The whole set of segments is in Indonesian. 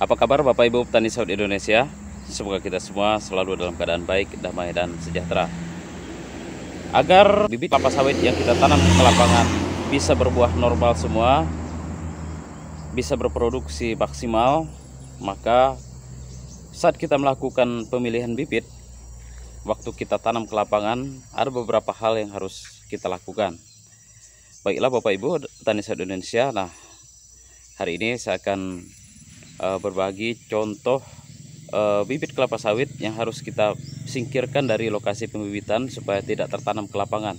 Apa kabar Bapak Ibu petani sawit Indonesia? Semoga kita semua selalu dalam keadaan baik, damai, dan sejahtera. Agar bibit kelapa sawit yang kita tanam ke lapangan bisa berbuah normal semua, bisa berproduksi maksimal, maka saat kita melakukan pemilihan bibit, waktu kita tanam ke lapangan, ada beberapa hal yang harus kita lakukan. Baiklah Bapak Ibu petani sawit Indonesia, hari ini saya akan berbagi contoh bibit kelapa sawit yang harus kita singkirkan dari lokasi pembibitan supaya tidak tertanam ke lapangan.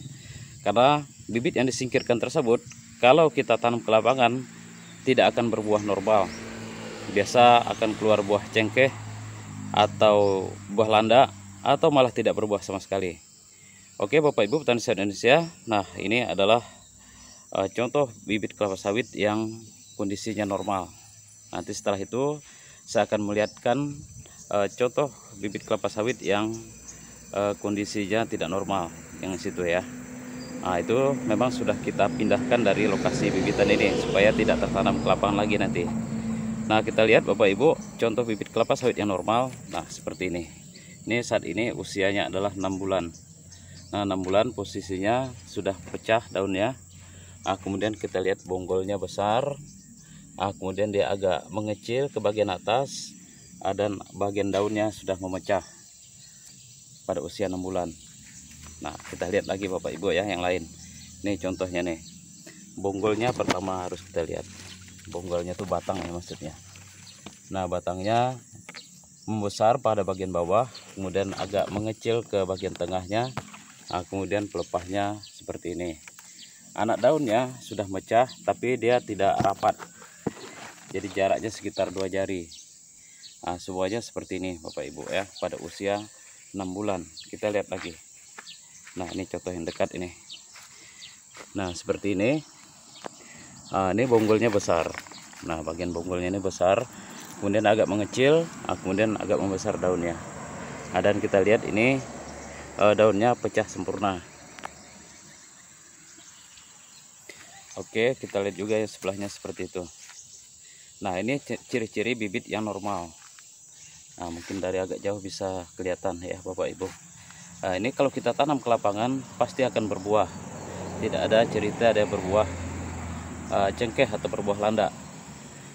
Karena bibit yang disingkirkan tersebut, kalau kita tanam ke lapangan, tidak akan berbuah normal. Biasa akan keluar buah cengkeh atau buah landa, atau malah tidak berbuah sama sekali. Oke Bapak Ibu petani sawit Indonesia, ini adalah contoh bibit kelapa sawit yang kondisinya normal. Nanti setelah itu saya akan melihatkan contoh bibit kelapa sawit yang kondisinya tidak normal yang situ ya. Itu memang sudah kita pindahkan dari lokasi bibitan ini supaya tidak tertanam ke lapangan lagi nanti. Kita lihat Bapak Ibu contoh bibit kelapa sawit yang normal. Seperti ini. Ini saat ini usianya adalah 6 bulan. 6 bulan posisinya sudah pecah daunnya. Kemudian kita lihat bonggolnya besar. Kemudian dia agak mengecil ke bagian atas, dan bagian daunnya sudah memecah pada usia 6 bulan. Kita lihat lagi Bapak Ibu ya yang lain. Ini contohnya nih. Bonggolnya pertama harus kita lihat. Bonggolnya tuh batang ya maksudnya. Batangnya membesar pada bagian bawah, kemudian agak mengecil ke bagian tengahnya. Kemudian pelepahnya seperti ini. Anak daunnya sudah mecah tapi dia tidak rapat. Jadi jaraknya sekitar 2 jari. Semuanya seperti ini Bapak Ibu ya pada usia 6 bulan. Kita lihat lagi. Ini contoh yang dekat ini. Seperti ini. Ini bonggolnya besar. Bagian bonggolnya ini besar, kemudian agak mengecil, kemudian agak membesar daunnya. Dan kita lihat ini daunnya pecah sempurna. Oke, kita lihat juga yang sebelahnya seperti itu. Ini ciri-ciri bibit yang normal. Mungkin dari agak jauh bisa kelihatan ya Bapak Ibu. Ini kalau kita tanam ke lapangan pasti akan berbuah. Tidak ada cerita ada berbuah cengkeh atau berbuah landa.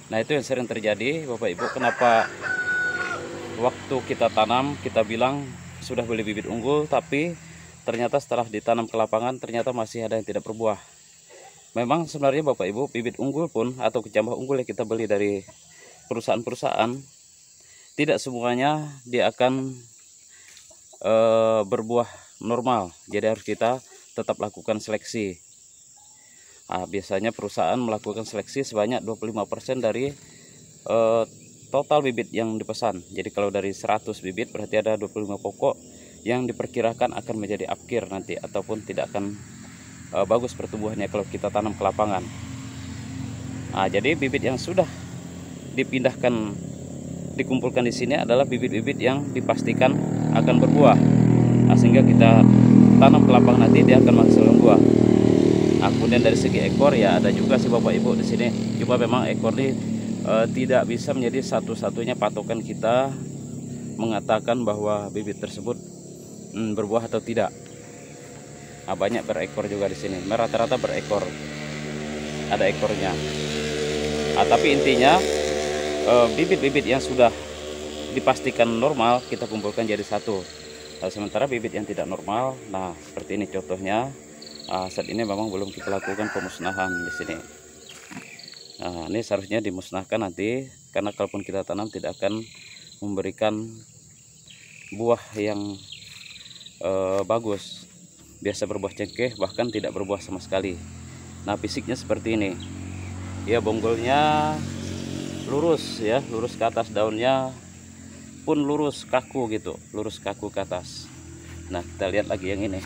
Itu yang sering terjadi Bapak Ibu. Kenapa waktu kita tanam kita bilang sudah beli bibit unggul, tapi ternyata setelah ditanam ke lapangan ternyata masih ada yang tidak berbuah. Memang sebenarnya Bapak Ibu, bibit unggul pun atau kecambah unggul yang kita beli dari perusahaan-perusahaan, tidak semuanya dia akan berbuah normal. Jadi harus kita tetap lakukan seleksi. Biasanya perusahaan melakukan seleksi sebanyak 25% dari total bibit yang dipesan. Jadi kalau dari 100 bibit berarti ada 25 pokok yang diperkirakan akan menjadi apkir nanti, ataupun tidak akan bagus pertumbuhannya kalau kita tanam ke lapangan. Jadi bibit yang sudah dipindahkan, dikumpulkan di sini adalah bibit-bibit yang dipastikan akan berbuah. Sehingga kita tanam ke lapangan nanti dia akan menghasilkan buah. Kemudian dari segi ekor ya ada juga sih Bapak Ibu di sini. Cuma memang ekor ini tidak bisa menjadi satu-satunya patokan kita mengatakan bahwa bibit tersebut berbuah atau tidak. Banyak berekor juga di sini. Rata-rata berekor, ada ekornya. Tapi intinya bibit-bibit yang sudah dipastikan normal kita kumpulkan jadi satu. Sementara bibit yang tidak normal, seperti ini contohnya. Saat ini memang belum kita lakukan pemusnahan di sini. Ini seharusnya dimusnahkan nanti, karena kalaupun kita tanam tidak akan memberikan buah yang bagus. Biasa berbuah cengkeh, bahkan tidak berbuah sama sekali. Fisiknya seperti ini. Ya, bonggolnya lurus ya, lurus ke atas, daunnya pun lurus kaku gitu, lurus kaku ke atas. Kita lihat lagi yang ini.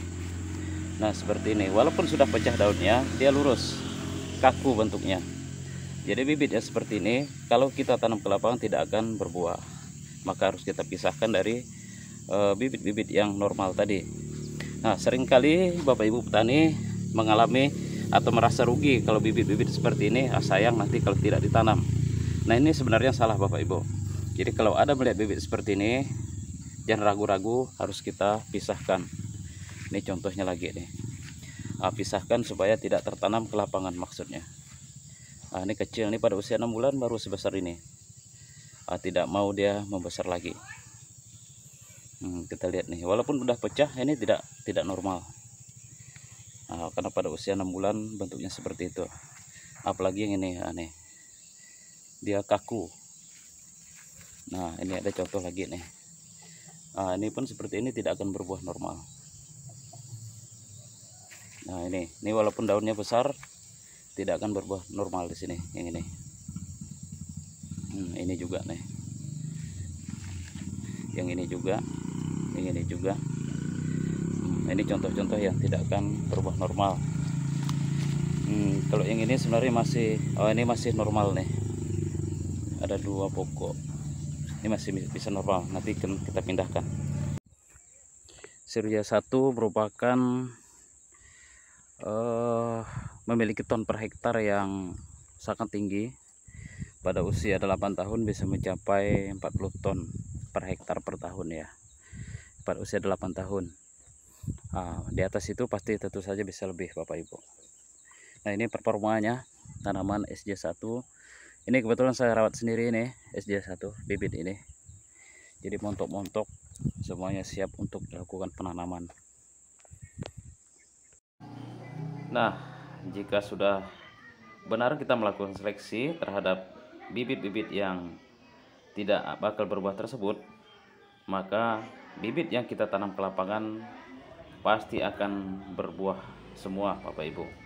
Seperti ini. Walaupun sudah pecah daunnya, dia lurus, kaku bentuknya. Jadi bibitnya seperti ini, kalau kita tanam ke lapangan tidak akan berbuah. Maka harus kita pisahkan dari bibit-bibit yang normal tadi. Seringkali Bapak Ibu petani mengalami atau merasa rugi kalau bibit-bibit seperti ini sayang nanti kalau tidak ditanam. Nah, ini sebenarnya salah Bapak Ibu. Jadi kalau ada melihat bibit seperti ini, jangan ragu-ragu, harus kita pisahkan. Ini contohnya lagi nih. Pisahkan supaya tidak tertanam ke lapangan maksudnya. Ini kecil, ini pada usia 6 bulan baru sebesar ini. Tidak mau dia membesar lagi. Kita lihat nih, walaupun udah pecah, ini tidak normal. Karena pada usia 6 bulan bentuknya seperti itu. Apalagi yang ini aneh, dia kaku. Nah, ini ada contoh lagi nih. Ini pun seperti ini tidak akan berbuah normal. Nah, ini walaupun daunnya besar tidak akan berbuah normal di sini. Yang ini, ini juga nih. Yang ini juga, yang ini juga. Ini contoh-contoh yang tidak akan berbuah normal. Kalau yang ini sebenarnya masih, ini masih normal nih. Ada 2 pokok. Ini masih bisa normal. Nanti kita pindahkan. Surya 1 merupakan memiliki ton per hektar yang sangat tinggi. Pada usia 8 tahun bisa mencapai 40 ton per hektar per tahun ya. Pada usia 8 tahun. Di atas itu pasti tentu saja bisa lebih Bapak Ibu. Nah, ini performanya tanaman SJ1. Ini kebetulan saya rawat sendiri nih, SJ1 bibit ini. Jadi montok-montok, semuanya siap untuk dilakukan penanaman. Nah, jika sudah benar kita melakukan seleksi terhadap bibit-bibit yang tidak bakal berbuah tersebut, maka bibit yang kita tanam ke lapangan pasti akan berbuah semua Bapak Ibu.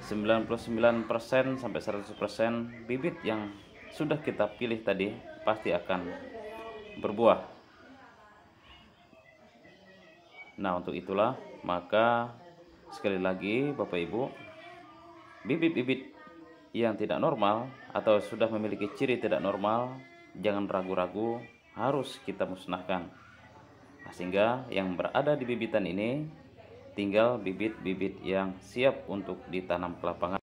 99% sampai 100% bibit yang sudah kita pilih tadi pasti akan berbuah. Nah, untuk itulah maka sekali lagi Bapak Ibu, bibit-bibit yang tidak normal atau sudah memiliki ciri tidak normal, jangan ragu-ragu, harus kita musnahkan. Sehingga yang berada di bibitan ini tinggal bibit-bibit yang siap untuk ditanam ke lapangan.